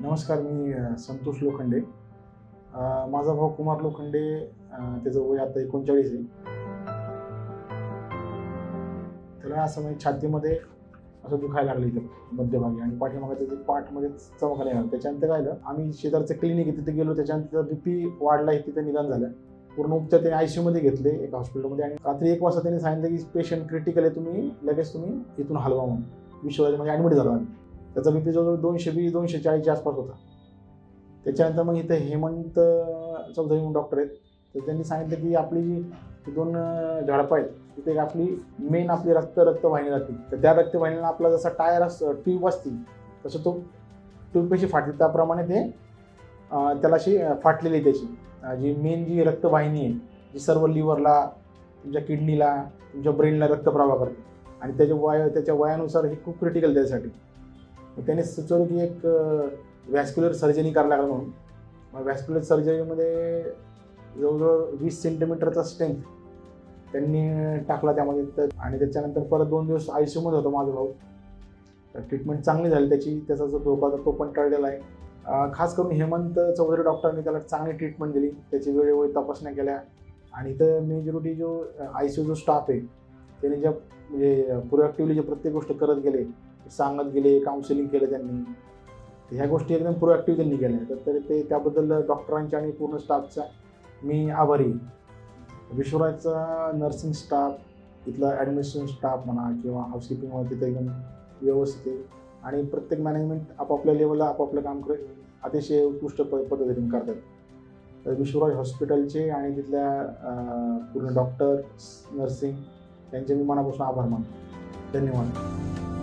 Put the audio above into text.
नमस्कार, मी संतोष लोखंडे. माझा भाऊ कुमार लोखंडे, त्याचं वय आता 39 आहे. त्याला असं म्हणजे छातीमध्ये असं दुखायला लागलं इथं मध्यभागी आणि पाठीमागे त्याच्या पाठमध्ये चमकायला लागलं. त्याच्यानंतर काय झालं, आम्ही शेजारचं क्लिनिक आहे तिथे गेलो. त्याच्यानंतर BP वाढला आहे, तिथे निदान झालं. पूर्ण उपचार त्याने ICU मध्ये घेतले एका हॉस्पिटलमध्ये आणि रात्री 1 वाजता त्यांनी सांगितलं की पेशंट क्रिटिकल आहे, तुम्ही लगेच इथून हलवा म्हणून. विश्ववारीमध्ये ॲडमिट झालो आम्ही. त्याचा BP जवळजवळ 220-240 आसपास होता. त्याच्यानंतर मग इथे हेमंत चौधरी म्हणून डॉक्टर आहेत, तर त्यांनी सांगितलं की आपली जी 2 झडपं आहेत तिथे आपली मेन आपली रक्तवाहिनी जाते. तर त्या रक्तवाहिनीला आपला जसा टायर असतो, ट्यूब असते, तसं तो ट्यूब कशी फाटली त्याप्रमाणे ते त्याला अशी फाटलेली त्याची जी मेन जी रक्तवाहिनी आहे, जी सर्व लिव्हरला, तुमच्या किडनीला, तुमच्या ब्रेनला रक्तप्रवाह करते आणि त्याच्या वयानुसार हे खूप क्रिटिकल त्याच्यासाठी. त्याने सुचवलं की एक व्हॅस्क्युलर सर्जरी करायला लागलं म्हणून. मग व्हॅस्क्युलर सर्जरीमध्ये जवळजवळ 20 सेंटीमीटरचा स्टेंट त्यांनी टाकला त्यामध्ये. आणि त्याच्यानंतर परत 2 दिवस ICU मध्ये होतो माझा भाऊ. तर ट्रीटमेंट चांगली झाली त्याची. त्याचा जो धोका होता तो पण टळलेला आहे. खास करून हेमंत चौधरी डॉक्टरांनी त्याला चांगली ट्रीटमेंट दिली, त्याची वेळोवेळी तपासण्या केल्या. आणि इथं मेजॉरिटी जो ICU जो स्टाफ आहे त्याने ज्या म्हणजे प्रोॲक्टिव्हली जे प्रत्येक गोष्ट करत गेले, सांगत गेले, काउन्सिलिंग केलं त्यांनी. ह्या गोष्टी एकदम प्रोॲक्टिव्ह त्यांनी केल्या. तर ते त्याबद्दल डॉक्टरांच्या आणि पूर्ण स्टाफचा मी आभारी. विश्वराजचा नर्सिंग स्टाफ, इथला ॲडमिनिस्ट्रेशन स्टाफ म्हणा किंवा हाऊसकीपिंगमध्ये तिथे एकदम व्यवस्थित आहे आणि प्रत्येक मॅनेजमेंट आपापल्या लेवलला आपापलं काम अतिशय उत्कृष्ट पद्धतीने करतात. तर विश्वराज हॉस्पिटलचे आणि तिथल्या पूर्ण डॉक्टर, नर्सिंग यांचे मी मनापासून आभार मानतो. धन्यवाद.